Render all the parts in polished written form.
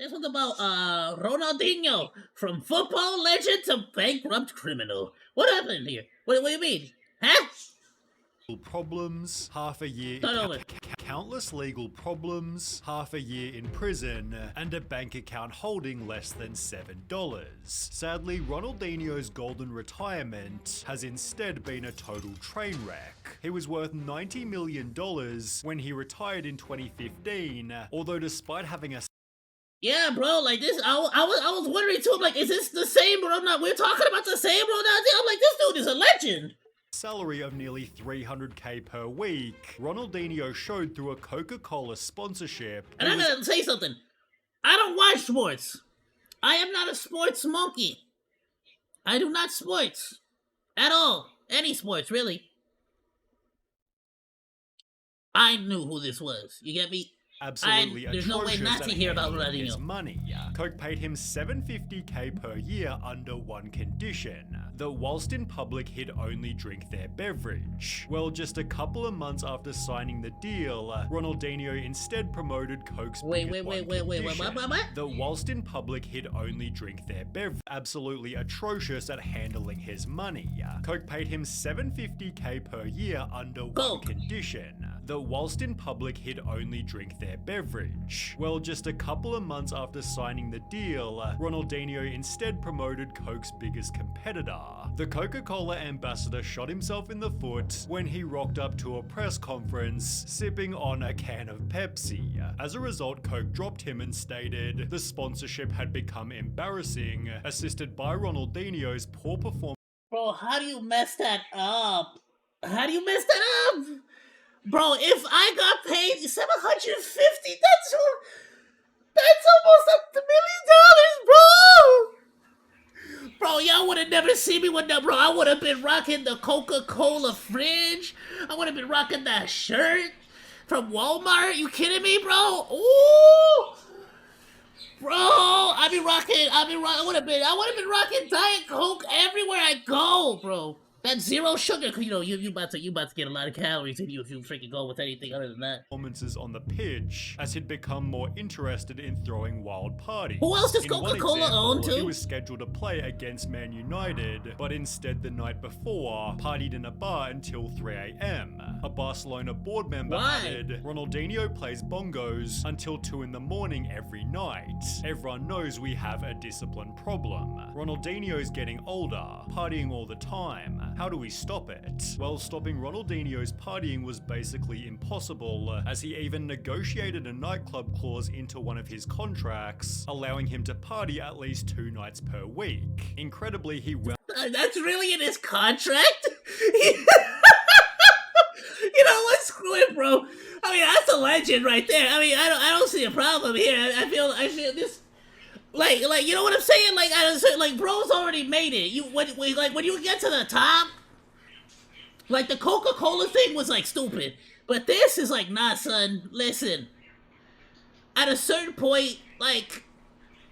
This one's about Ronaldinho, from football legend to bankrupt criminal. What happened here? What do you mean? Huh? Problems, half a year, countless legal problems, half a year in prison, and a bank account holding less than $7. Sadly, Ronaldinho's golden retirement has instead been a total train wreck. He was worth $90 million when he retired in 2015, although despite having a Yeah, bro, like this, I was wondering too, I'm like, is this the same Ronaldinho? We're talking about the same Ronaldinho? I'm like, this dude is a legend. Salary of nearly $300K per week, Ronaldinho showed through a Coca-Cola sponsorship. And I'm gonna say something. I don't watch sports. I am not a sports monkey. I do not sports. At all. Any sports, really. I knew who this was. You get me? Absolutely there's no way not to hear about Ronaldinho. Money. Coke paid him $750K per year under one condition: that whilst in public he'd only drink their beverage. Well, just a couple of months after signing the deal, Ronaldinho instead promoted Coke's what? That whilst in public he'd only drink their beverage. Absolutely atrocious at handling his money. Coke paid him $750K per year under one condition: that whilst in public he'd only drink their beverage. Well, just a couple of months after signing the deal, Ronaldinho instead promoted Coke's biggest competitor. The Coca-Cola ambassador shot himself in the foot when he rocked up to a press conference sipping on a can of Pepsi. As a result, Coke dropped him and stated the sponsorship had become embarrassing, assisted by Ronaldinho's poor performance. Bro, how do you mess that up? How do you mess that up? Bro, if I got paid $750, that's almost $1 million, bro! Bro, y'all would have never seen me with that, bro. I would have been rocking the Coca-Cola fridge. I would have been rocking that shirt from Walmart. You kidding me, bro? Ooh! Bro, I would have been rocking Diet Coke everywhere I go, bro. That's zero sugar, cause you about to get a lot of calories if you freaking go with anything other than that. Performances on the pitch, as he'd become more interested in throwing wild parties. Who else does Coca-Cola own too? He was scheduled to play against Man United, but instead the night before, partied in a bar until 3 AM. A Barcelona board member added, Ronaldinho plays bongos until 2 in the morning every night. Everyone knows we have a discipline problem. Ronaldinho's getting older, partying all the time. How do we stop it? Well, stopping Ronaldinho's partying was basically impossible, as he even negotiated a nightclub clause into one of his contracts, allowing him to party at least 2 nights per week. Incredibly, he That's really in his contract? You know what? Screw it, bro. I mean, that's a legend right there. I mean, I don't see a problem here. I feel this. Like, you know what I'm saying? Like, bro's already made it. When you get to the top, like, the Coca-Cola thing was, like, stupid. But this is like, nah, son, listen. At a certain point,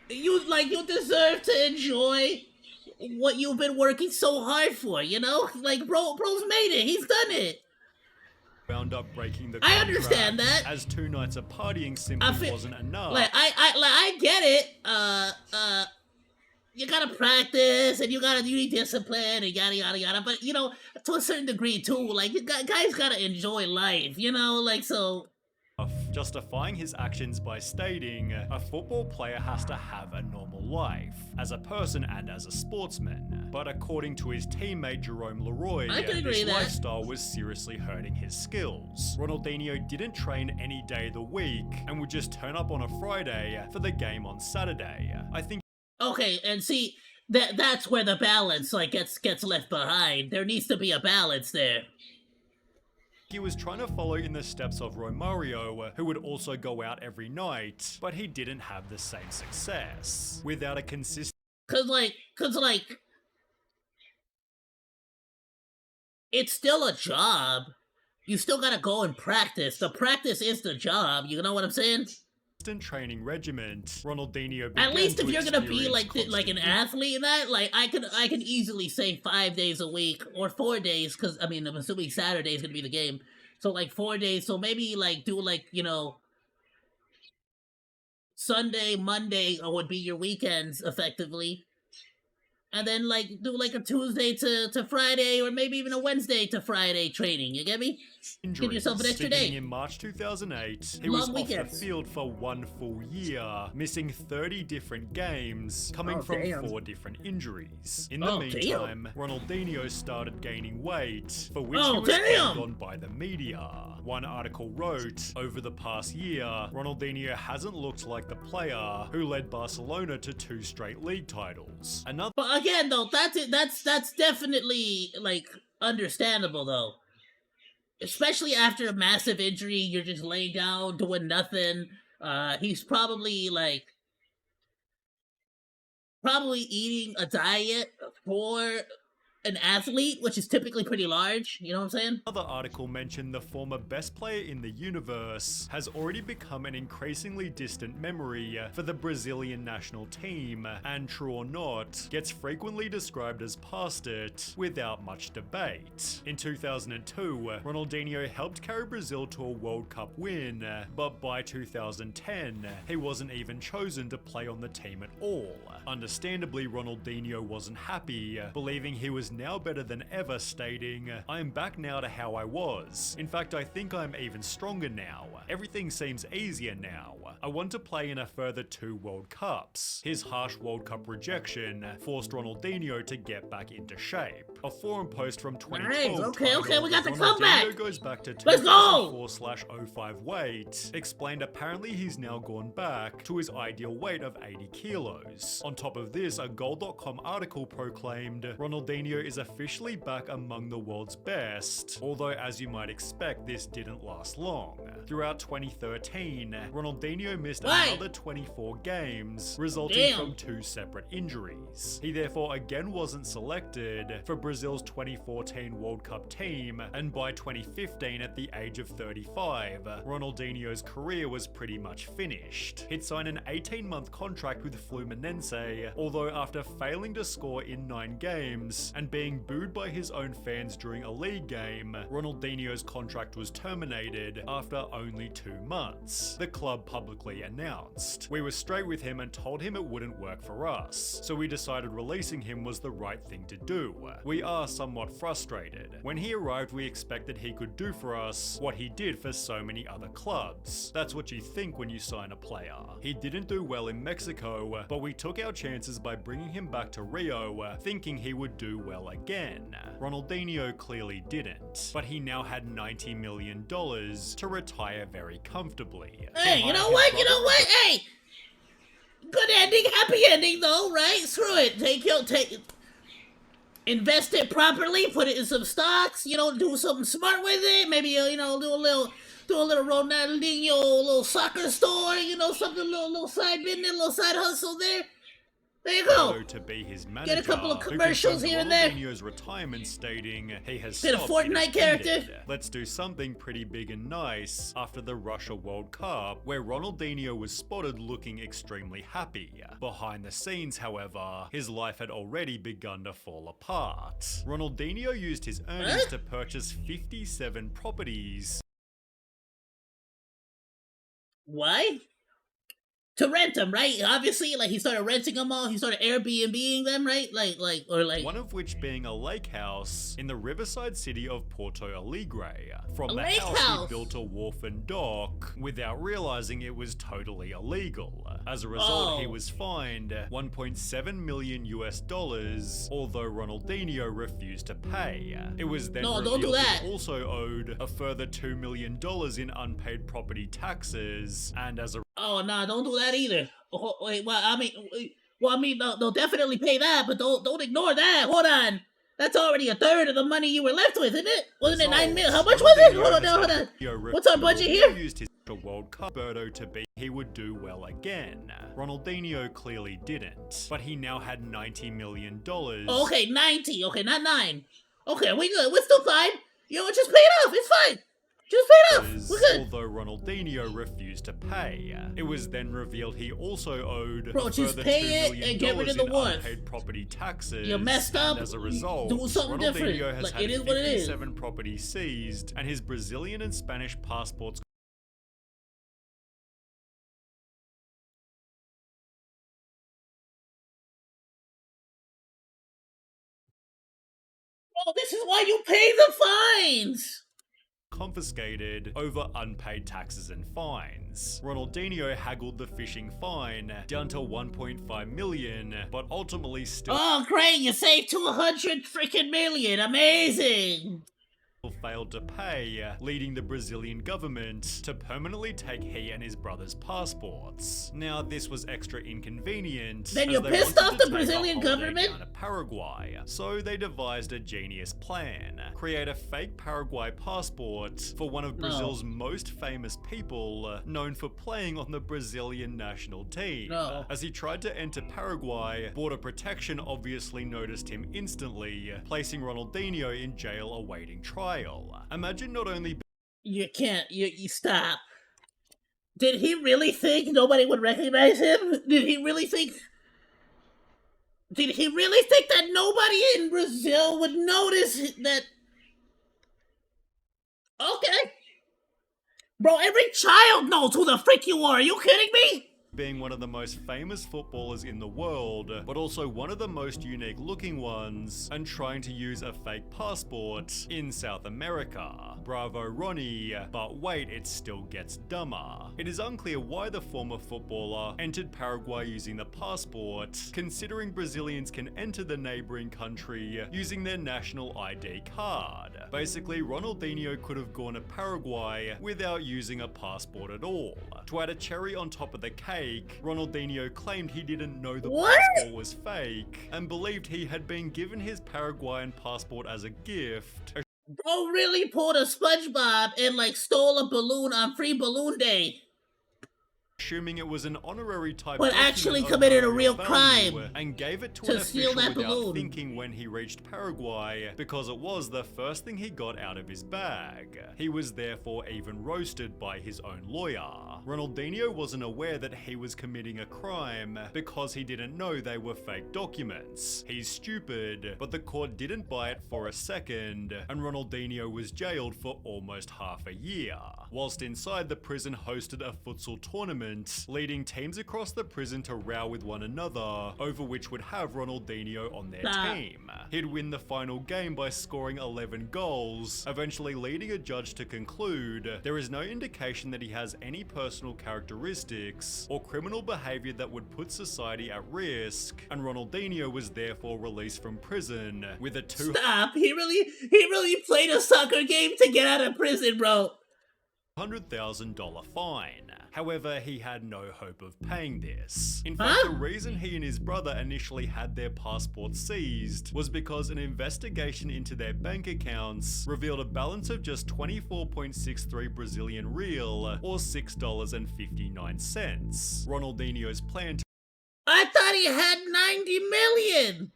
you deserve to enjoy what you've been working so hard for, you know? Like, bro's made it. He's done it. Wound up breaking the contract. I understand that. As 2 nights of partying simply wasn't enough. I get it. You gotta practice and you need discipline and yada yada yada. But you know, to a certain degree too, like guys gotta enjoy life. You know, like so. Justifying his actions by stating, a football player has to have a normal life, as a person and as a sportsman. But according to his teammate Jerome Leroy, this lifestyle was seriously hurting his skills. Ronaldinho didn't train any day of the week, and would just turn up on a Friday for the game on Saturday. I think. Okay, and see, that's where the balance, gets left behind. There needs to be a balance there. He was trying to follow in the steps of Romario, who would also go out every night, but he didn't have the same success. Without a consistent... Cause it's still a job. You still gotta go and practice. The practice is the job, you know what I'm saying? Training regiment, Ronaldinho. At least if you're gonna be like an athlete in that, like I can easily say 5 days a week or 4 days, because I mean I'm assuming Saturday is gonna be the game, so like 4 days. So maybe do Sunday, Monday would be your weekends effectively. And then like do like a Tuesday to Friday or maybe even a Wednesday to Friday training. You get me? Give yourself an extra Beginning day. in March 2008, he Long was weekends. off the field for 1 full year, missing 30 different games, coming from damn. 4 different injuries. In the Oh, meantime, Ronaldinho started gaining weight, for which Oh, he was damn. blamed on by the media. One article wrote, over the past year, Ronaldinho hasn't looked like the player who led Barcelona to 2 straight league titles. Another But again, though, that's definitely like understandable though. Especially after a massive injury, you're just laying down doing nothing. He's probably eating a diet for an athlete, which is typically pretty large. You know what I'm saying? Another article mentioned the former best player in the universe has already become an increasingly distant memory for the Brazilian national team, and true or not, gets frequently described as past it without much debate. In 2002, Ronaldinho helped carry Brazil to a World Cup win, but by 2010, he wasn't even chosen to play on the team at all. Understandably, Ronaldinho wasn't happy, believing he was now better than ever, stating, "I'm back now to how I was. In fact, I think I'm even stronger now. Everything seems easier now. I want to play in a further 2 World Cups." His harsh World Cup rejection forced Ronaldinho to get back into shape. A forum post from 2012 Nice. Okay, we got the titled, comeback. "Ronaldinho goes back to Let's go. 2004/05 weight," explained apparently he's now gone back to his ideal weight of 80 kilos. On top of this, a Goal.com article proclaimed, "Ronaldinho is officially back among the world's best," although as you might expect, this didn't last long. Throughout 2013, Ronaldinho missed another 24 games, resulting from 2 separate injuries. He therefore again wasn't selected for Brazil's 2014 World Cup team, and by 2015, at the age of 35, Ronaldinho's career was pretty much finished. He'd signed an 18-month contract with Fluminense, although after failing to score in 9 games and being booed by his own fans during a league game, Ronaldinho's contract was terminated after only 2 months. The club publicly announced, "We were straight with him and told him it wouldn't work for us, so we decided releasing him was the right thing to do. We are somewhat frustrated. When he arrived, we expected he could do for us what he did for so many other clubs. That's what you think when you sign a player. He didn't do well in Mexico, but we took our chances by bringing him back to Rio, thinking he would do well again." Ronaldinho clearly didn't, but he now had $90 million to retire very comfortably. Hey, you know what? Hey! Good ending, happy ending though, right? Screw it. Invest it properly, put it in some stocks, do something smart with it. Maybe, do a little Ronaldinho, little soccer store, something, little side business, little side hustle there. There you go. To be his manager, Get a couple of commercials here and there. Ronaldinho's retirement, stating he has Get a stopped Fortnite being ended. character. Let's do something pretty big and nice after the Russia World Cup, where Ronaldinho was spotted looking extremely happy. Behind the scenes, however, his life had already begun to fall apart. Ronaldinho used his earnings to purchase 57 properties. Why? To rent them, right? Obviously, like he started renting them all. He started Airbnb-ing them, right? One of which being a lake house in the riverside city of Porto Alegre. From the house, he built a wharf and dock without realizing it was totally illegal. As a result, he was fined $1.7 million US, although Ronaldinho refused to pay. It was then revealed he also owed a further $2 million in unpaid property taxes, and as a Oh no, don't do that either. Oh, wait, they'll definitely pay that, but don't ignore that. Hold on, that's already a third of the money you were left with, isn't it? Wasn't it 9 million? How much was it? Hold on. What's our budget here? Used his World Cup to be he would do well again. Ronaldinho clearly didn't, but he now had $90 million. Okay, 90. Okay, not 9. Okay, we good. We're still fine. Just pay it off. It's fine. Just pay it off. We're good. Although Ronaldinho refused to pay, it was then revealed he also owed just pay it and get rid of the wharf. Unpaid property taxes. You messed up. And as a result, do something Ronaldinho different. has had it is what it is. 57 properties seized, and his Brazilian and Spanish passports Oh, this is why you pay the fines! Confiscated over unpaid taxes and fines. Ronaldinho haggled the fishing fine down to 1.5 million, but ultimately still Oh, great, you saved 200 freaking million, amazing! failed to pay, leading the Brazilian government to permanently take he and his brother's passports. Now, this was extra inconvenient. Then you pissed off the Brazilian government? Down to Paraguay, so they devised a genius plan: create a fake Paraguay passport for one of Brazil's most famous people, known for playing on the Brazilian national team. As he tried to enter Paraguay, Border Protection obviously noticed him instantly, placing Ronaldinho in jail awaiting trial. Imagine not only You can't, you stop. Did he really think nobody would recognize him? Did he really think that nobody in Brazil would notice that? Okay. Bro, every child knows who the frick you are you kidding me? being one of the most famous footballers in the world, but also one of the most unique looking ones, and trying to use a fake passport in South America. Bravo Ronnie, but wait, it still gets dumber. It is unclear why the former footballer entered Paraguay using the passport, considering Brazilians can enter the neighboring country using their national ID card. Basically, Ronaldinho could have gone to Paraguay without using a passport at all. To add a cherry on top of the cake, Ronaldinho claimed he didn't know the passport was fake, and believed he had been given his Paraguayan passport as a gift. Bro really pulled a SpongeBob and stole a balloon on Free Balloon Day. Assuming it was an honorary type, but actually committed a real crime and gave it to an steal official that without balloon. thinking when he reached Paraguay, because it was the first thing he got out of his bag. He was therefore even roasted by his own lawyer. Ronaldinho wasn't aware that he was committing a crime because he didn't know they were fake documents. He's stupid, but the court didn't buy it for a second, and Ronaldinho was jailed for almost half a year. Whilst inside, the prison hosted a futsal tournament, leading teams across the prison to row with one another over which would have Ronaldinho on their team. He'd win the final game by scoring 11 goals, eventually leading a judge to conclude there is no indication that he has any personal characteristics or criminal behavior that would put society at risk, and Ronaldinho was therefore released from prison with a Stop! He really played a soccer game to get out of prison, bro. $100,000 fine. However, he had no hope of paying this. In fact, the reason he and his brother initially had their passports seized was because an investigation into their bank accounts revealed a balance of just 24.63 Brazilian real, or $6.59. Ronaldinho's plan to— I thought he had 90 million!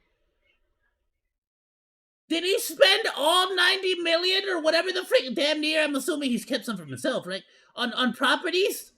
Did he spend all 90 million or whatever the frick? Damn near, I'm assuming he's kept some for himself, right? On properties?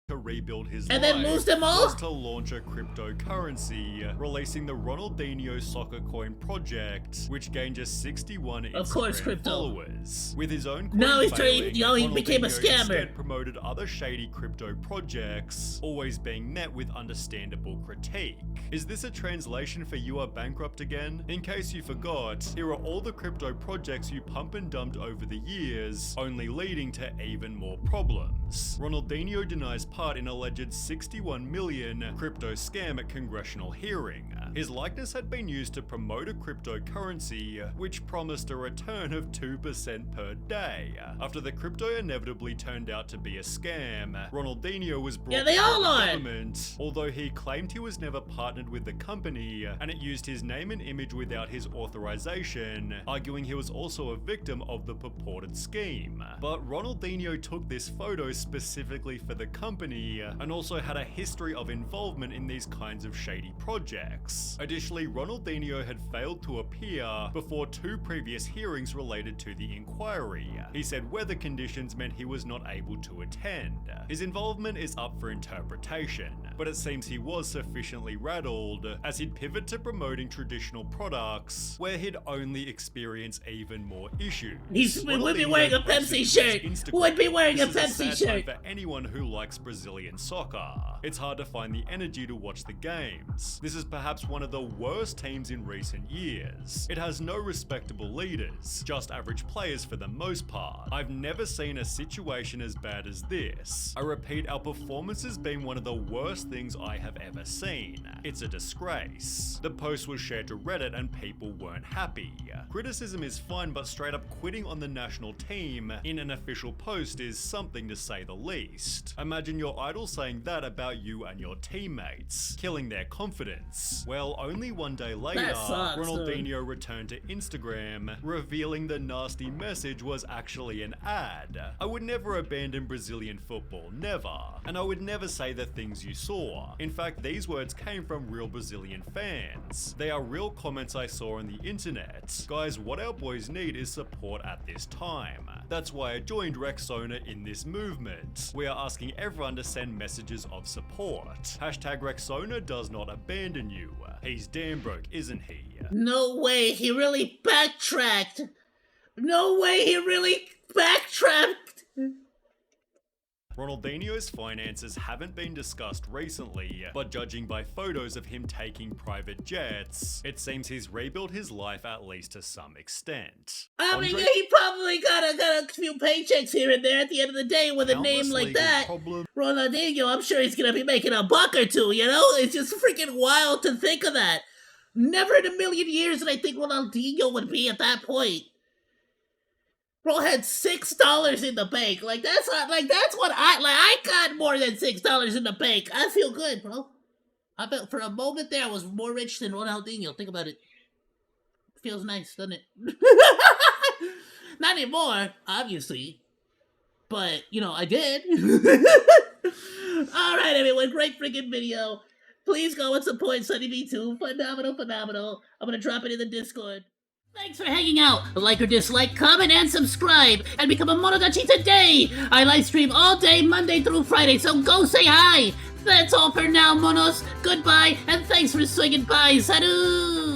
To rebuild his and life then lose them all? Was to launch a cryptocurrency, releasing the Ronaldinho Soccer Coin project, which gained just 61 Instagram followers. With his own coin now he's failing, he became a scammer. Instead promoted other shady crypto projects, always being met with understandable critique. Is this a translation for "you are bankrupt again"? In case you forgot, here are all the crypto projects you pump and dumped over the years, only leading to even more problems. Ronaldinho denies part in alleged 61 million crypto scam at congressional hearing. His likeness had been used to promote a cryptocurrency which promised a return of 2% per day. After the crypto inevitably turned out to be a scam, Ronaldinho was brought before the government, although he claimed he was never partnered with the company and it used his name and image without his authorization, arguing he was also a victim of the purported scheme. But Ronaldinho took this photo specifically for the company and also had a history of involvement in these kinds of shady projects. Additionally, Ronaldinho had failed to appear before 2 previous hearings related to the inquiry. He said weather conditions meant he was not able to attend. His involvement is up for interpretation, but it seems he was sufficiently rattled as he'd pivot to promoting traditional products where he'd only experience even more issues. He would be wearing a Pepsi shirt! Would be wearing a Pepsi shirt! For anyone who likes Brazilian soccer. It's hard to find the energy to watch the games. This is perhaps one of the worst teams in recent years. It has no respectable leaders, just average players for the most part. I've never seen a situation as bad as this. I repeat, our performance has been one of the worst things I have ever seen. It's a disgrace. The post was shared to Reddit and people weren't happy. Criticism is fine, but straight up quitting on the national team in an official post is something to say the least. Imagine your idol saying that about you and your teammates, killing their confidence. Well, only one day later, Ronaldinho returned to Instagram, revealing the nasty message was actually an ad. I would never abandon Brazilian football, never. And I would never say the things you saw. In fact, these words came from real Brazilian fans. They are real comments I saw on the internet. Guys, what our boys need is support at this time. That's why I joined Rexona in this movement. We are asking everyone to send messages of support. Hashtag Rexona does not abandon you. He's damn broke, isn't he? No way, he really backtracked. No way, he really backtracked. Ronaldinho's finances haven't been discussed recently, but judging by photos of him taking private jets, it seems he's rebuilt his life at least to some extent. I mean, he probably got a few paychecks here and there at the end of the day with a name like that. Ronaldinho, I'm sure he's gonna be making a buck or two, you know? It's just freaking wild to think of that. Never in a million years did I think Ronaldinho would be at that point. Bro had $6 in the bank. That's what I got more than $6 in the bank. I feel good, bro. I bet for a moment there I was more rich than Ronaldinho. Think about it. Feels nice, doesn't it? Not anymore, obviously. But, you know, I did. Alright, everyone, great freaking video. Please go and support Sunny V2. Phenomenal. I'm gonna drop it in the Discord. Thanks for hanging out. Like or dislike, comment, and subscribe. And become a Monodachi today. I live stream all day, Monday through Friday, so go say hi. That's all for now, Monos. Goodbye, and thanks for swinging by. Salut!